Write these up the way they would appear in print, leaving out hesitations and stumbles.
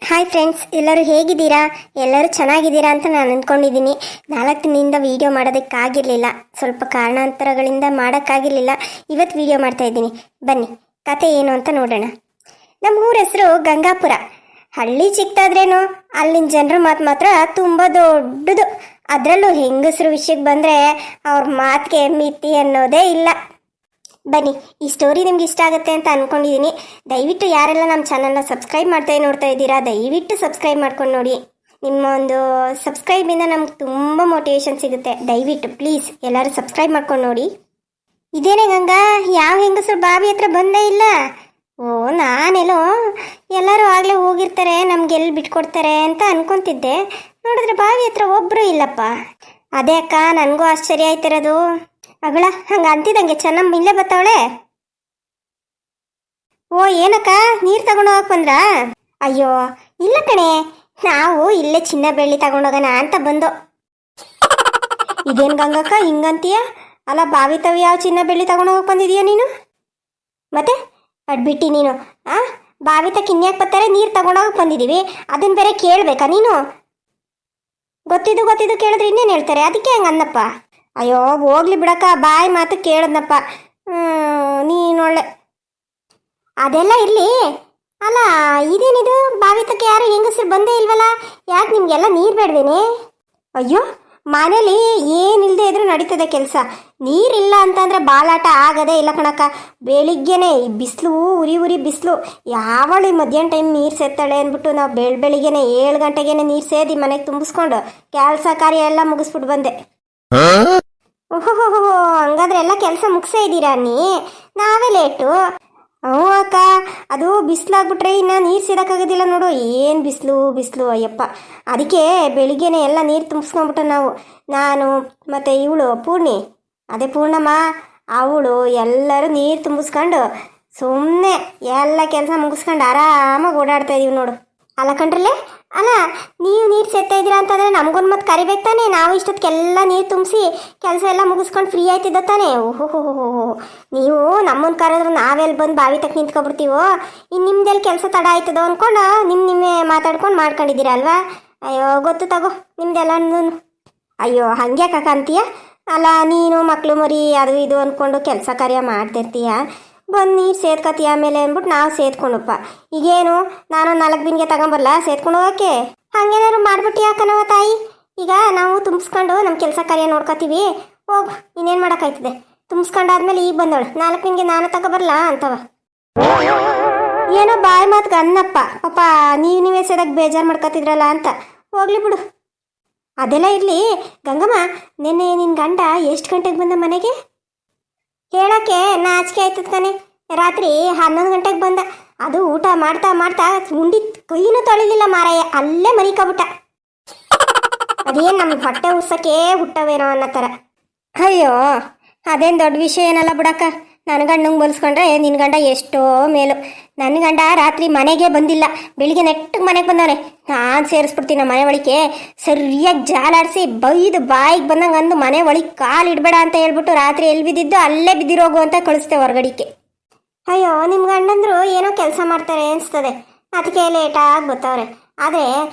Hi friends, ಎಲ್ಲರೂ ಹೇಗಿದ್ದೀರಾ? ಎಲ್ಲರೂ ಚೆನ್ನಾಗಿದ್ದೀರಾ ಅಂತ ನಾನು ಅಂದ್ಕೊಂಡಿದ್ದೀನಿ. 4 ದಿನದಿಂದ ವೀಡಿಯೋ ಮಾಡೋದಕ್ಕಾಗಿರಲಿಲ್ಲ, ಸ್ವಲ್ಪ ಕಾರಣಾಂತರಗಳಿಂದ ಮಾಡೋಕ್ಕಾಗಿರಲಿಲ್ಲ. ಇವತ್ತು ವೀಡಿಯೋ ಮಾಡ್ತಾ ಇದ್ದೀನಿ. ಬನ್ನಿ, ಕತೆ ಏನು ಅಂತ ನೋಡೋಣ. ನಮ್ಮ ಊರ ಹೆಸರು ಗಂಗಾಪುರ. ಹಳ್ಳಿ ಚಿಕ್ಕದಾದ್ರೇನು ಅಲ್ಲಿನ ಜನರ ಮಾತು ಮಾತ್ರ ತುಂಬ ದೊಡ್ಡದು. ಅದರಲ್ಲೂ ಹೆಂಗಸರು ವಿಷಯಕ್ಕೆ ಬಂದರೆ ಅವ್ರ ಮಾತಿಗೆ ಮಿತಿ ಅನ್ನೋದೇ ಇಲ್ಲ. ಬನ್ನಿ, ಈ ಸ್ಟೋರಿ ನಿಮ್ಗೆ ಇಷ್ಟ ಆಗುತ್ತೆ ಅಂತ ಅಂದ್ಕೊಂಡಿದ್ದೀನಿ. ದಯವಿಟ್ಟು ಯಾರೆಲ್ಲ ನಮ್ಮ ಚಾನಲ್ನ ಸಬ್ಸ್ಕ್ರೈಬ್ ಮಾಡ್ತಾ ನೋಡ್ತಾ ಇದ್ದೀರಾ, ದಯವಿಟ್ಟು ಸಬ್ಸ್ಕ್ರೈಬ್ ಮಾಡ್ಕೊಂಡು ನೋಡಿ. ನಿಮ್ಮ ಒಂದು ಸಬ್ಸ್ಕ್ರೈಬಿಂದ ನಮ್ಗೆ ತುಂಬ ಮೋಟಿವೇಶನ್ ಸಿಗುತ್ತೆ. ದಯವಿಟ್ಟು ಪ್ಲೀಸ್ ಎಲ್ಲರೂ ಸಬ್ಸ್ಕ್ರೈಬ್ ಮಾಡ್ಕೊಂಡು ನೋಡಿ. ಇದೇನೇ ಗಂಗಾ, ಯಾವ ಹೆಂಗಸರು ಬಾವಿ ಹತ್ರ ಬಂದೇ ಇಲ್ಲ? ಓ, ನಾನೆಲ್ಲೋ ಎಲ್ಲರೂ ಆಗಲೇ ಹೋಗಿರ್ತಾರೆ, ನಮ್ಗೆ ಎಲ್ಲಿ ಬಿಟ್ಕೊಡ್ತಾರೆ ಅಂತ ಅನ್ಕೊತಿದ್ದೆ. ನೋಡಿದ್ರೆ ಬಾವಿ ಹತ್ರ ಒಬ್ಬರು ಇಲ್ಲಪ್ಪ. ಅದೇ ಅಕ್ಕ, ನನಗೂ ಆಶ್ಚರ್ಯ ಆಯ್ತಿರೋದು. ಅಗಳ ಹಂಗ ಅಂತಿದಂಗೆ ಚೆನ್ನಮ್ಮ ಇಲ್ಲೇ ಬತ್ತವಳೆ. ಓ ಏನಕ್ಕ, ನೀರು ತಗೊಂಡು ಹೋಗಕ್ ಬಂದ್ರ? ಅಯ್ಯೋ ಇಲ್ಲ ಕಣೆ, ನಾವು ಇಲ್ಲೇ ಚಿನ್ನ ಬೆಳ್ಳಿ ತಗೊಂಡೋಗೋಣ ಅಂತ ಬಂದು. ಇದೇನ್ ಗಂಗಕ್ಕ ಹಿಂಗಂತೀಯ? ಅಲ್ಲ, ಬಾವಿ ತವಿ ಯಾವ ಚಿನ್ನ ಬೆಳ್ಳಿ ತಗೊಂಡು ಹೋಗಕ್ ಬಂದಿದೀಯ ನೀನು? ಮತ್ತೆ ಅಡ್ಬಿಟ್ಟಿ ನೀನು. ಬಾವಿ ತಕ್ಕ ಇನ್ಯಾಕೆ ಬರ್ತಾರೆ, ನೀರು ತಗೊಂಡೋಗಕ್ ಬಂದಿದೀವಿ, ಅದನ್ನ ಬೇರೆ ಕೇಳ್ಬೇಕಾ ನೀನು? ಗೊತ್ತಿದ್ದು ಕೇಳಿದ್ರೆ ಇನ್ನೇನು ಹೇಳ್ತಾರೆ, ಅದಕ್ಕೆ ಹಂಗ ಅನ್ನಪ್ಪ. ಅಯ್ಯೋ ಹೋಗ್ಲಿ ಬಿಡಕ್ಕ, ಬಾಯಿ ಮಾತು ಕೇಳದ್ನಪ್ಪ. ನೀನೊಳ್ಳೆ. ಅದೆಲ್ಲ ಇರಲಿ. ಅಲ್ಲ, ಇದೇನಿದು ಬಾವಿ ತಕ್ಕ ಯಾರು ಹೆಂಗಸರು ಬಂದೇ ಇಲ್ವಲ್ಲ? ಯಾಕೆ ನಿಮ್ಗೆಲ್ಲ ನೀರು ಬೇಡವೇನೆ? ಅಯ್ಯೋ, ಮನೇಲಿ ಏನಿಲ್ಲದೆ ಇದ್ರೂ ನಡೀತದೆ ಕೆಲಸ. ನೀರಿಲ್ಲ ಅಂತಂದ್ರೆ ಬಾಲಾಟ ಆಗದೇ ಇಲ್ಲ ಕಣಕ್ಕ. ಬೆಳಿಗ್ಗೆನೆ ಬಿಸಿಲು, ಉರಿ ಬಿಸಿಲು. ಯಾವಳಿ ಮಧ್ಯಾಹ್ನ ಟೈಮ್ ನೀರು ಸೇರ್ತಾಳೆ ಅಂದ್ಬಿಟ್ಟು ನಾವು ಬೆಳಿಗ್ಗೆನೆ 7 ಗಂಟೆಗೇನೆ ನೀರು ಸೇದಿ ಮನೆಗೆ ತುಂಬಿಸ್ಕೊಂಡು ಕೆಲಸ ಕಾರ್ಯ ಎಲ್ಲ ಮುಗಿಸ್ಬಿಟ್ಟು ಬಂದೆ. ಓಹೋ, ಹಂಗಾದ್ರೆ ಎಲ್ಲ ಕೆಲಸ ಮುಗಿಸೇ ಇದ್ದೀರಾ ನಾವೇ ಲೇಟು. ಹ್ಞೂ ಅಕ್ಕ, ಅದು ಬಿಸಿಲಾಗ್ಬಿಟ್ರೆ ಇನ್ನು ನೀರು ಸೇದಕ್ಕಾಗೋದಿಲ್ಲ ನೋಡು. ಏನು ಬಿಸಿಲು ಅಯ್ಯಪ್ಪ. ಅದಕ್ಕೆ ಬೆಳಿಗ್ಗೆನೆ ಎಲ್ಲ ನೀರು ತುಂಬಿಸ್ಕೊಂಡ್ಬಿಟ್ಟು ನಾನು ಮತ್ತು ಇವಳು ಅದೇ ಪೂರ್ಣಮ್ಮ, ಅವಳು ಎಲ್ಲರೂ ನೀರು ತುಂಬಿಸ್ಕೊಂಡು ಸುಮ್ಮನೆ ಎಲ್ಲ ಕೆಲಸ ಮುಗಿಸ್ಕೊಂಡು ಆರಾಮಾಗಿ ಓಡಾಡ್ತಾ ಇದೀವಿ ನೋಡು. ಅಲ್ಲ ಕಣ್ರಲ್ಲೇ, ಅಲ್ಲ ನೀವು ನೀರು ಸೇರ್ತಾ ಇದ್ದೀರಾ ಅಂತಂದರೆ ನಮಗೊಂದು ಮತ್ತೆ ಕರಿಬೇಕು ತಾನೆ. ನಾವು ಇಷ್ಟೊತ್ತಿಗೆಲ್ಲ ನೀರು ತುಂಬಿಸಿ ಕೆಲಸ ಎಲ್ಲ ಮುಗಿಸ್ಕೊಂಡು ಫ್ರೀ ಆಯ್ತಿದ್ದ ತಾನೆ. ಓಹೋ, ನೀವು ನಮ್ಮನ್ನು ಕರೆದ್ರೆ ನಾವೆಲ್ಲಿ ಬಂದು ಬಾವಿ ತಕ್ಕ ನಿಂತ್ಕೊಬಿಡ್ತೀವೋ. ಇನ್ನು ನಿಮ್ದೆಲ್ಲಿ ಕೆಲಸ ತಡ ಆಯ್ತದೋ ಅಂದ್ಕೊಂಡು ನಿಮ್ಮೇ ಮಾತಾಡ್ಕೊಂಡು ಮಾಡ್ಕೊಂಡಿದ್ದೀರಾ ಅಲ್ವಾ? ಅಯ್ಯೋ ಗೊತ್ತು ತಗೋ ನಿಮ್ದೆಲ್ಲ. ಅಯ್ಯೋ ಹಂಗ್ಯಾಕ ಅಂತೀಯ? ಅಲ್ಲ, ನೀನು ಮಕ್ಕಳು ಮರಿ ಅದು ಇದು ಅಂದ್ಕೊಂಡು ಕೆಲಸ ಕಾರ್ಯ ಮಾಡ್ತಿರ್ತೀಯ, ಬಂದು ನೀರು ಸೇದ್ಕತ್ತೀಯ ಆಮೇಲೆ ಅಂದ್ಬಿಟ್ಟು ನಾವು ಸೇದ್ಕೊಂಡಪ್ಪ. ಈಗೇನು ನಾನು 4 ದಿನಕ್ಕೆ ತಗೊಂಬರಲ್ಲ ಸೇದ್ಕೊಂಡು ಹೋಗೋಕ್ಕೆ? ಹಂಗೇನಾದ್ರು ಮಾಡ್ಬಿಟ್ಟು ಯಾಕನವ ತಾಯಿ. ಈಗ ನಾವು ತುಂಬಿಸ್ಕೊಂಡು ನಮ್ಮ ಕೆಲಸ ಕಾರ್ಯ ನೋಡ್ಕೊತೀವಿ, ಹೋಗು, ಇನ್ನೇನು ಮಾಡೋಕ್ಕಾಯ್ತದೆ. ತುಂಬಿಸ್ಕೊಂಡಾದ್ಮೇಲೆ ಈಗ ಬಂದವಳು 4 ದಿನಕ್ಕೆ ನಾನು ತಗೊಬರಲ್ಲ ಅಂತವ. ಏನೋ ಬಾಯಿ ಮಾತು ಅನ್ನಪ್ಪ. ಪಾಪ ನೀವೇ ಸೇದಾಗ ಬೇಜಾರು ಮಾಡ್ಕೊತಿದ್ರಲ್ಲ ಅಂತ. ಹೋಗ್ಲಿ ಬಿಡು. ಅದೆಲ್ಲ ಇರಲಿ ಗಂಗಮ್ಮ, ನಿನ್ನೆ ನಿನ್ನ ಗಂಡ ಎಷ್ಟು ಗಂಟೆಗೆ ಬಂದ ಮನೆಗೆ? ಹೇಳೋಕ್ಕೆ ನಾಚಿಕೆ ಆಯ್ತದ ಕಣೆ. ರಾತ್ರಿ 11 ಗಂಟೆಗೆ ಬಂದ. ಅದು ಊಟ ಮಾಡ್ತಾ ಉಂಡಿ ಕೈನೂ ತೊಳಿಲಿಲ್ಲ ಮಾರಾಯ, ಅಲ್ಲೇ ಮರಿಕೊಬಿಟ್ಟ. ಅದೇನು ನಮ್ಮ ಹೊಟ್ಟೆ ಉಸಕ್ಕೆ ಹುಟ್ಟವೇನೋ ಅನ್ನೋ ಥರ. ಅಯ್ಯೋ ಅದೇನು ದೊಡ್ಡ ವಿಷಯ ಏನಲ್ಲ ಬಿಡಕ್ಕ. ನನ್ನ ಗಂಡಂಗೆ ಬಲ್ಸ್ಕೊಂಡ್ರೆ ನಿನ್ನ ಗಂಡ ಎಷ್ಟೋ ಮೇಲು. ನನ್ನ ಗಂಡ ರಾತ್ರಿ ಮನೆಗೆ ಬಂದಿಲ್ಲ, ಬೆಳಿಗ್ಗೆ ನೆಟ್ಟಿಗೆ ಮನೆಗೆ ಬಂದವನೆ. ನಾನು ಸೇರಿಸ್ಬಿಡ್ತೀನಿ ನಮ್ಮ ಮನೆ ಒಳಗೆ. ಸರಿಯಾಗಿ ಜಾಲಾಡಿಸಿ ಬೈದು ಬಾಯಿಗೆ ಬಂದಂಗೆ ಅಂದು ಮನೆ ಒಳಗೆ ಕಾಲು ಇಡಬೇಡ ಅಂತ ಹೇಳ್ಬಿಟ್ಟು ರಾತ್ರಿ ಎಲ್ಲಿ ಬಿದ್ದಿದ್ದು ಅಲ್ಲೇ ಬಿದ್ದಿರೋಗು ಅಂತ ಕಳಿಸ್ತೆ ಹೊರಗಡಿಕೆ. ಅಯ್ಯೋ, ನಿಮ್ಮ ಗಂಡಂದ್ರು ಏನೋ ಕೆಲಸ ಮಾಡ್ತಾರೆ ಅನಿಸ್ತದೆ, ಅದಕ್ಕೆ ಲೇಟಾಗಿ ಬರ್ತವ್ರೆ. ಆದರೆ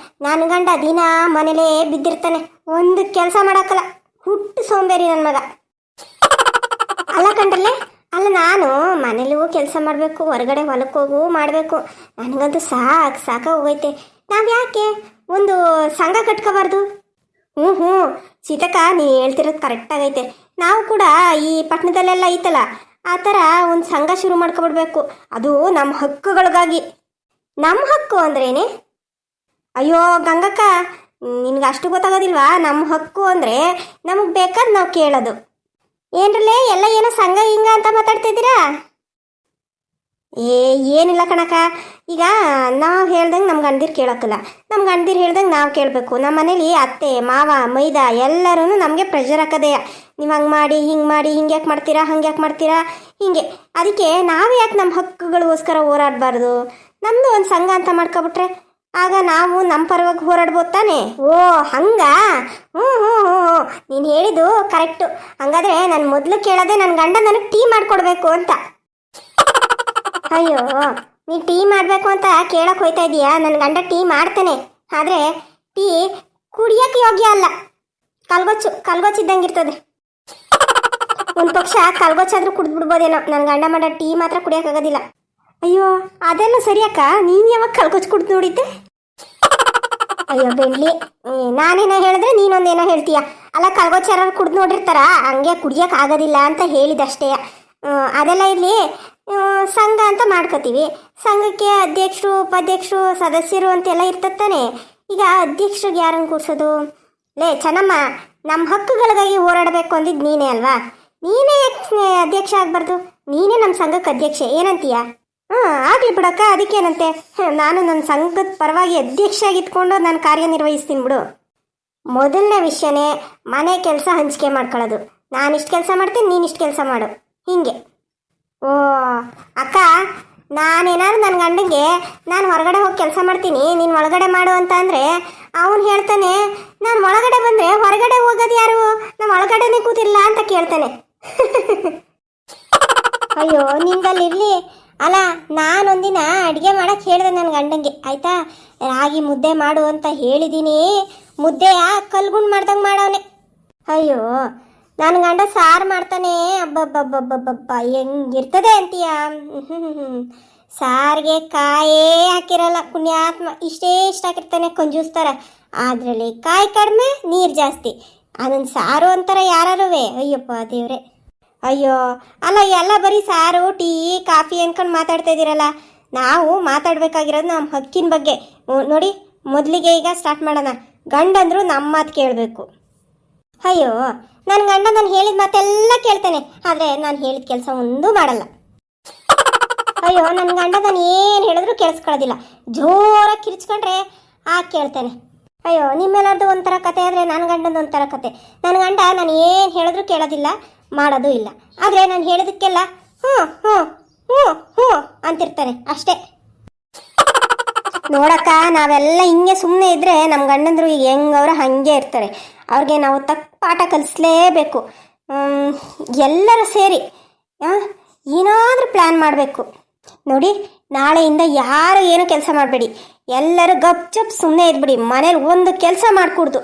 ನನ್ನ ಗಂಡ ದಿನ ಮನೇಲೇ ಬಿದ್ದಿರ್ತಾನೆ, ಒಂದು ಕೆಲಸ ಮಾಡೋಕ್ಕಲ್ಲ. ಹುಟ್ಟು ಸೋಂಬೇರಿ ನನ್ನ ಮಗ. ಅಲ್ಲ ಕಂಡ್ರಲ್ಲೇ, ಅಲ್ಲ ನಾನು ಮನೇಲೂ ಕೆಲಸ ಮಾಡಬೇಕು, ಹೊರಗಡೆ ಹೊಲಕ್ಕೆ ಹೋಗು ಮಾಡಬೇಕು. ನನಗಂತೂ ಸಾಕಾಗೋಗೈತೆ. ನಾವು ಯಾಕೆ ಒಂದು ಸಂಘ ಕಟ್ಕೋಬಾರ್ದು? ಹ್ಞೂ ಸೀತಕ್ಕ, ನೀ ಹೇಳ್ತಿರೋದು ಕರೆಕ್ಟಾಗೈತೆ. ನಾವು ಕೂಡ ಈ ಪಟ್ಟಣದಲ್ಲೆಲ್ಲ ಐತಲ್ಲ ಆ ಥರ ಒಂದು ಸಂಘ ಶುರು ಮಾಡ್ಕೊಬಿಡ್ಬೇಕು. ಅದು ನಮ್ಮ ಹಕ್ಕುಗಳಿಗಾಗಿ. ನಮ್ಮ ಹಕ್ಕು ಅಂದ್ರೇನೆ? ಅಯ್ಯೋ ಗಂಗಕ್ಕ, ನಿನ್ಗೆ ಅಷ್ಟು ಗೊತ್ತಾಗೋದಿಲ್ವಾ? ನಮ್ಮ ಹಕ್ಕು ಅಂದರೆ ನಮಗೆ ಬೇಕಾದ್ರೆ ನಾವು ಕೇಳೋದು. ಏನ್ರಲ್ಲೇ ಎಲ್ಲ ಏನೋ ಸಂಘ ಹಿಂಗ ಅಂತ ಮಾತಾಡ್ತಿದ್ದೀರಾ? ಏನಿಲ್ಲ ಕಣಕ್ಕ. ಈಗ ನಾವು ಹೇಳ್ದಂಗೆ ನಮ್ಮ ಗಂಡೀರು ಕೇಳೋಕ್ಕಲ್ಲ, ನಮ್ಮ ಗಂಡೀರು ಹೇಳ್ದಂಗೆ ನಾವು ಕೇಳಬೇಕು. ನಮ್ಮ ಮನೇಲಿ ಅತ್ತೆ ಮಾವ ಮೈದ ಎಲ್ಲರೂ ನಮಗೆ ಪ್ರೆಷರ್ ಹಾಕೋದೇ. ನೀವು ಹಂಗೆ ಮಾಡಿ ಹಿಂಗೆ ಮಾಡಿ, ಹಿಂಗೆ ಯಾಕೆ ಮಾಡ್ತೀರಾ, ಹಂಗೆ ಯಾಕೆ ಮಾಡ್ತೀರಾ, ಹೀಗೆ. ಅದಕ್ಕೆ ನಾವು ಯಾಕೆ ನಮ್ಮ ಹಕ್ಕುಗಳಿಗೋಸ್ಕರ ಹೋರಾಡಬಾರ್ದು? ನಮ್ಮದು ಒಂದು ಸಂಘ ಅಂತ ಮಾಡ್ಕೊಬಿಟ್ರೆ ಆಗ ನಾವು ನಮ್ಮ ಪರವಾಗಿ ಹೋರಾಡ್ಬೋದು ತಾನೆ. ಓ ಹಂಗ? ಹ್ಞೂ ನೀನು ಹೇಳಿದ್ದು ಕರೆಕ್ಟು. ಹಂಗಾದ್ರೆ ನಾನು ಮೊದಲು ಕೇಳೋದೆ ನನ್ನ ಗಂಡ ನನಗೆ ಟೀ ಮಾಡಿಕೊಡ್ಬೇಕು ಅಂತ. ಅಯ್ಯೋ ನೀ ಟೀ ಮಾಡಬೇಕು ಅಂತ ಕೇಳಕ್ಕೆ ಹೋಯ್ತಾ ಇದೀಯಾ? ನನ್ನ ಗಂಡ ಟೀ ಮಾಡ್ತಾನೆ, ಆದರೆ ಟೀ ಕುಡಿಯೋಕ್ಕೆ ಯೋಗ್ಯ ಅಲ್ಲ. ಕಲ್ಗೊಚ್ಚಿದ್ದಂಗಿರ್ತದೆ. ಒಂದು ಪಕ್ಷ ಕಲ್ಗೊಚ್ಚಾದ್ರೂ ಕುಡಿದ್ಬಿಡ್ಬೋದೇನೋ. ನನ್ನ ಗಂಡ ಮಾಡೋ ಟೀ ಮಾತ್ರ ಕುಡಿಯೋಕ್ಕಾಗೋದಿಲ್ಲ. ಅಯ್ಯೋ ಅದೆಲ್ಲ ಸರಿಯಕ್ಕ, ನೀನು ಯಾವಾಗ ಕಲ್ಗೊಚ್ಚು ಕುಡ್ದು ನೋಡಿದ್ದೆ? ಅಯ್ಯೋ ಬೆಳ್ಳಿ, ನಾನೇನೋ ಹೇಳಿದ್ರೆ ನೀನೊಂದೇನೋ ಹೇಳ್ತೀಯ. ಅಲ್ಲ, ಕಲ್ಗೊಚ್ಚಾರ ಕುಡ್ದು ನೋಡಿರ್ತಾರ, ಹಂಗೆ ಕುಡಿಯೋಕೆ ಆಗೋದಿಲ್ಲ ಅಂತ ಹೇಳಿದಷ್ಟೇ. ಅದೆಲ್ಲ ಇರಲಿ, ಸಂಘ ಅಂತ ಮಾಡ್ಕೋತೀವಿ. ಸಂಘಕ್ಕೆ ಅಧ್ಯಕ್ಷರು, ಉಪಾಧ್ಯಕ್ಷರು, ಸದಸ್ಯರು ಅಂತೆಲ್ಲ ಇರ್ತತ್ತಾನೆ. ಈಗ ಅಧ್ಯಕ್ಷರಿಗೆ ಯಾರನ್ನು ಕೂರಿಸೋದು? ಲೇ ಚೆನ್ನಮ್ಮ, ನಮ್ಮ ಹಕ್ಕುಗಳಿಗಾಗಿ ಹೋರಾಡಬೇಕು ಅಂದಿದ್ದು ನೀನೇ ಅಲ್ವಾ? ನೀನೇ ಅಧ್ಯಕ್ಷ ಆಗಬಾರ್ದು? ನೀನೇ ನಮ್ಮ ಸಂಘಕ್ಕೆ ಅಧ್ಯಕ್ಷೆ, ಏನಂತೀಯ? ಆಗಲಿ ಬಿಡಕ್ಕ, ಅದಕ್ಕೇನಂತೆ. ನಾನು ನನ್ನ ಸಂಘದ ಪರವಾಗಿ ಅಧ್ಯಕ್ಷ ಆಗಿತ್ಕೊಂಡು ನಾನು ಕಾರ್ಯನಿರ್ವಹಿಸ್ತೀನಿ ಬಿಡು. ಮೊದಲನೇ ವಿಷಯನೇ ಮನೆ ಕೆಲಸ ಹಂಚಿಕೆ ಮಾಡ್ಕೊಳ್ಳೋದು. ನಾನಿಷ್ಟು ಕೆಲಸ ಮಾಡ್ತೀನಿ, ನೀನಿಷ್ಟು ಕೆಲಸ ಮಾಡು, ಹೀಗೆ. ಓ ಅಕ್ಕ, ನಾನೇನಾದ್ರು ನನ್ನ ಗಂಡಂಗೆ ನಾನು ಹೊರಗಡೆ ಹೋಗಿ ಕೆಲಸ ಮಾಡ್ತೀನಿ, ನೀನು ಒಳಗಡೆ ಮಾಡು ಅಂತ ಅಂದರೆ ಅವನು ಹೇಳ್ತಾನೆ, ನಾನು ಒಳಗಡೆ ಬಂದರೆ ಹೊರಗಡೆ ಹೋಗೋದು ಯಾರು? ನಾನು ಒಳಗಡೆನೇ ಕೂತಿಲ್ಲ ಅಂತ ಕೇಳ್ತಾನೆ. ಅಯ್ಯೋ ನಿಂದಲ್ಲಿರಲಿ. ಅಲ್ಲ, ನಾನೊಂದಿನ ಅಡುಗೆ ಮಾಡೋಕ್ಕೆ ಹೇಳಿದೆ ನನ್ನ ಗಂಡಂಗೆ, ಆಯಿತಾ? ರಾಗಿ ಮುದ್ದೆ ಮಾಡು ಅಂತ ಹೇಳಿದ್ದೀನಿ. ಮುದ್ದೆಯ ಕಲ್ಗುಂಡು ಮಾಡ್ದಂಗೆ ಮಾಡವನೆ. ಅಯ್ಯೋ ನನ್ನ ಗಂಡ ಸಾರು ಮಾಡ್ತಾನೆ. ಅಬ್ಬಬ್ಬಬ್ಬಬ್ಬಬ್ಬ ಹೆಂಗಿರ್ತದೆ ಅಂತೀಯ? ಸಾರಿಗೆ ಕಾಯೇ ಹಾಕಿರಲ್ಲ, ಪುಣ್ಯಾತ್ಮ. ಇಷ್ಟೇ ಇಷ್ಟ ಹಾಕಿರ್ತಾನೆ, ಕಂಜೂಸ್ತಾರ. ಅದರಲ್ಲಿ ಕಾಯಿ ಕಡಿಮೆ, ನೀರು ಜಾಸ್ತಿ. ಅದನ್ನು ಸಾರು ಅಂತಾರೆ ಯಾರೇ. ಅಯ್ಯಪ್ಪ ದೇವ್ರೆ. ಅಯ್ಯೋ ಅಲ್ಲ, ಎಲ್ಲ ಬರೀ ಸಾರು ಟೀ ಕಾಫಿ ಅನ್ಕೊಂಡು ಮಾತಾಡ್ತಾ ಇದ್ದೀರಲ್ಲ. ನಾವು ಮಾತಾಡಬೇಕಾಗಿರೋದು ನಮ್ಮ ಹಕ್ಕಿನ ಬಗ್ಗೆ. ನೋಡಿ, ಮೊದಲಿಗೆ ಈಗ ಸ್ಟಾರ್ಟ್ ಮಾಡೋಣ. ಗಂಡಂದ್ರು ನಮ್ಮ ಮಾತು ಕೇಳಬೇಕು. ಅಯ್ಯೋ ನನ್ನ ಗಂಡ ನಾನು ಹೇಳಿದ ಮಾತೆಲ್ಲ ಕೇಳ್ತಾನೆ, ಆದರೆ ನಾನು ಹೇಳಿದ ಕೆಲಸ ಒಂದೂ ಮಾಡಲ್ಲ. ಅಯ್ಯೋ ನನ್ನ ಗಂಡ ನಾನು ಏನು ಹೇಳಿದ್ರು ಕೇಳಿಸ್ಕೊಳ್ಳೋದಿಲ್ಲ. ಜೋರಾಗಿ ಕಿರ್ಚ್ಕೊಂಡ್ರೆ ಕೇಳ್ತಾನೆ. ಅಯ್ಯೋ ನಿಮ್ಮೆಲ್ಲರದು ಒಂಥರ ಕತೆ ಆದರೆ ನನ್ನ ಗಂಡಂದು ಒಂಥರ ಕತೆ. ನನ್ನ ಗಂಡ ನಾನು ಏನು ಹೇಳಿದ್ರು ಕೇಳೋದಿಲ್ಲ, ಮಾಡೋದು ಇಲ್ಲ. ಆದರೆ ನಾನು ಹೇಳಿದಕ್ಕೆಲ್ಲ ಹ್ಞೂ ಹ್ಞೂ ಹ್ಞೂ ಹ್ಞೂ ಅಂತಿರ್ತಾನೆ ಅಷ್ಟೇ. ನೋಡಕ್ಕ, ನಾವೆಲ್ಲ ಹಿಂಗೆ ಸುಮ್ಮನೆ ಇದ್ದರೆ ನಮ್ಮ ಗಂಡಂದ್ರು ಈಗ ಹೆಂಗವ್ರ ಹಾಗೆ ಇರ್ತಾರೆ. ಅವ್ರಿಗೆ ನಾವು ತಕ್ಕ ಪಾಠ ಕಲಿಸ್ಲೇಬೇಕು. ಎಲ್ಲರೂ ಸೇರಿ ಏನಾದರೂ ಪ್ಲ್ಯಾನ್ ಮಾಡಬೇಕು. ನೋಡಿ, ನಾಳೆಯಿಂದ ಯಾರು ಏನೂ ಕೆಲಸ ಮಾಡಬೇಡಿ. ಎಲ್ಲರೂ ಗಪ್ ಚಪ್ ಸುಮ್ಮನೆ ಇದ್ಬಿಡಿ. ಮನೇಲಿ ಒಂದು ಕೆಲಸ ಮಾಡಿಕೊಡ್ದು.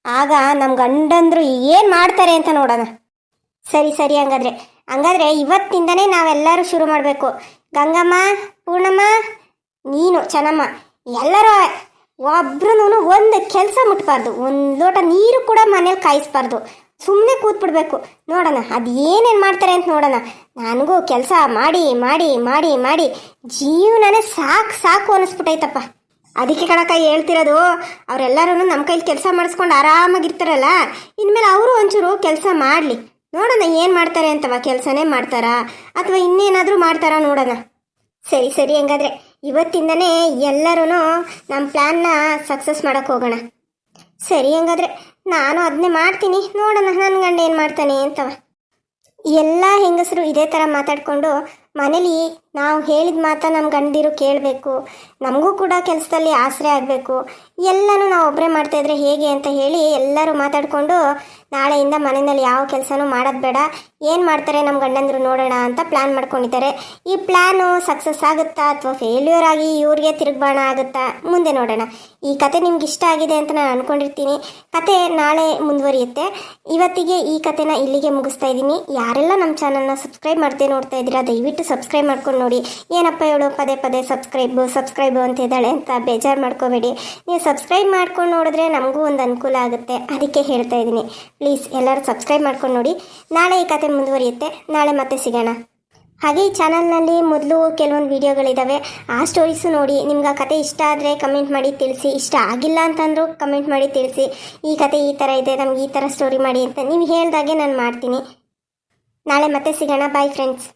ಆಗ ನಮ್ಮ ಗಂಡಂದ್ರು ಏನು ಮಾಡ್ತಾರೆ ಅಂತ ನೋಡೋಣ. ಸರಿ ಹಂಗಾದ್ರೆ ಇವತ್ತಿಂದನೇ ನಾವೆಲ್ಲರೂ ಶುರು ಮಾಡಬೇಕು. ಗಂಗಮ್ಮ, ಪೂರ್ಣಮ್ಮ, ನೀನು, ಚೆನ್ನಮ್ಮ, ಎಲ್ಲರೂ ಒಬ್ರು ಒಂದು ಕೆಲಸ ಮುಟ್ಬಾರ್ದು. ಒಂದು ಲೋಟ ನೀರು ಕೂಡ ಮನೇಲಿ ಕಾಯಿಸ್ಬಾರ್ದು. ಸುಮ್ಮನೆ ಕೂತ್ಬಿಡ್ಬೇಕು. ನೋಡೋಣ ಅದು ಏನೇನು ಮಾಡ್ತಾರೆ ಅಂತ ನೋಡೋಣ. ನನಗೂ ಕೆಲಸ ಮಾಡಿ ಮಾಡಿ ಮಾಡಿ ಮಾಡಿ ಜೀವನನೇ ಸಾಕು ಅನ್ನಿಸ್ಬಿಟ್ಟೈತಪ್ಪ. ಅದಕ್ಕೆ ಕಣಕ್ಕ ಹೇಳ್ತಿರೋದು, ಅವರೆಲ್ಲರೂ ನಮ್ಮ ಕೈಲಿ ಕೆಲಸ ಮಾಡಿಸ್ಕೊಂಡು ಆರಾಮಾಗಿರ್ತಾರಲ್ಲ, ಇನ್ಮೇಲೆ ಅವರು ಒಂಚೂರು ಕೆಲಸ ಮಾಡಲಿ. ನೋಡೋಣ ಏನು ಮಾಡ್ತಾರೆ ಅಂತವ. ಕೆಲಸನೇ ಮಾಡ್ತಾರಾ ಅಥವಾ ಇನ್ನೇನಾದರೂ ಮಾಡ್ತಾರಾ ನೋಡೋಣ. ಸರಿ ಹಂಗಾದ್ರೆ ಇವತ್ತಿಂದನೇ ಎಲ್ಲರೂ ನಮ್ಮ ಪ್ಲ್ಯಾನ್ನ ಸಕ್ಸಸ್ ಮಾಡೋಕ್ಕೆ ಹೋಗೋಣ. ಸರಿ ಹಂಗಾದ್ರೆ ನಾನು ಅದನ್ನೇ ಮಾಡ್ತೀನಿ. ನೋಡೋಣ ನನ್ನ ಗಂಡ ಏನು ಮಾಡ್ತಾನೆ ಅಂತವ. ಎಲ್ಲ ಹೆಂಗಸರು ಇದೇ ಥರ ಮಾತಾಡಿಕೊಂಡು ಮನೇಲಿ ನಾವು ಹೇಳಿದ ಮಾತಾ ನಮ್ಮ ಗಂಡಿರು ಕೇಳಬೇಕು. ನಮಗೂ ಕೂಡ ಕೆಲಸದಲ್ಲಿ ಆಸರೆ ಆಗಬೇಕು. ಎಲ್ಲನೂ ನಾವು ಒಬ್ಬರೇ ಮಾಡ್ತಾಯಿದ್ರೆ ಹೇಗೆ ಅಂತ ಹೇಳಿ ಎಲ್ಲರೂ ಮಾತಾಡಿಕೊಂಡು ನಾಳೆಯಿಂದ ಮನೆಯಲ್ಲಿ ಯಾವ ಕೆಲಸನೂ ಮಾಡೋದು ಬೇಡ, ಏನು ಮಾಡ್ತಾರೆ ನಮ್ಮ ಗಂಡಂದ್ರು ನೋಡೋಣ ಅಂತ ಪ್ಲ್ಯಾನ್ ಮಾಡ್ಕೊಂಡಿದ್ದಾರೆ. ಈ ಪ್ಲ್ಯಾನು ಸಕ್ಸಸ್ ಆಗುತ್ತಾ ಅಥವಾ ಫೇಲ್ಯೂರ್ ಆಗಿ ಇವ್ರಿಗೆ ತಿರುಗ್ಬಾಣ ಆಗುತ್ತಾ ಮುಂದೆ ನೋಡೋಣ. ಈ ಕತೆ ನಿಮ್ಗೆ ಇಷ್ಟ ಆಗಿದೆ ಅಂತ ನಾನು ಅಂದ್ಕೊಂಡಿರ್ತೀನಿ. ಕತೆ ನಾಳೆ ಮುಂದುವರಿಯುತ್ತೆ. ಇವತ್ತಿಗೆ ಈ ಕತೆನ ಇಲ್ಲಿಗೆ ಮುಗಿಸ್ತಾ ಇದ್ದೀನಿ. ಯಾರೆಲ್ಲ ನಮ್ಮ ಚಾನಲ್ನ ಸಬ್ಸ್ಕ್ರೈಬ್ ಮಾಡ್ತೇ ನೋಡ್ತಾ ಇದ್ದೀರಾ, ದಯವಿಟ್ಟು ಸಬ್ಸ್ಕ್ರೈಬ್ ಮಾಡ್ಕೊಂಡು ನೋಡಿ. ಏನಪ್ಪ ಹೇಳು ಪದೇ ಸಬ್ಸ್ಕ್ರೈಬು ಅಂತ ಇದ್ದಾಳೆ ಅಂತ ಬೇಜಾರು ಮಾಡ್ಕೋಬೇಡಿ. ನೀವು ಸಬ್ಸ್ಕ್ರೈಬ್ ಮಾಡ್ಕೊಂಡು ನೋಡಿದ್ರೆ ನಮಗೂ ಒಂದು ಅನುಕೂಲ ಆಗುತ್ತೆ, ಅದಕ್ಕೆ ಹೇಳ್ತಾ ಇದ್ದೀನಿ. ಪ್ಲೀಸ್ ಎಲ್ಲರೂ ಸಬ್ಸ್ಕ್ರೈಬ್ ಮಾಡ್ಕೊಂಡು ನೋಡಿ. ನಾಳೆ ಈ ಕತೆ ಮುಂದುವರಿಯುತ್ತೆ. ನಾಳೆ ಮತ್ತೆ ಸಿಗೋಣ. ಹಾಗೆ ಈ ಚಾನಲ್ನಲ್ಲಿ ಮೊದಲು ಕೆಲವೊಂದು ವೀಡಿಯೋಗಳಿದ್ದಾವೆ, ಆ ಸ್ಟೋರೀಸು ನೋಡಿ. ನಿಮ್ಗೆ ಆ ಕತೆ ಇಷ್ಟ ಆದರೆ ಕಮೆಂಟ್ ಮಾಡಿ ತಿಳಿಸಿ. ಇಷ್ಟ ಆಗಿಲ್ಲ ಅಂತಂದರೂ ಕಮೆಂಟ್ ಮಾಡಿ ತಿಳಿಸಿ. ಈ ಕತೆ ಈ ಥರ ಇದೆ, ನಮ್ಗೆ ಈ ಥರ ಸ್ಟೋರಿ ಮಾಡಿ ಅಂತ ನೀವು ಹೇಳ್ದಾಗೆ ನಾನು ಮಾಡ್ತೀನಿ. ನಾಳೆ ಮತ್ತೆ ಸಿಗೋಣ. Bye friends.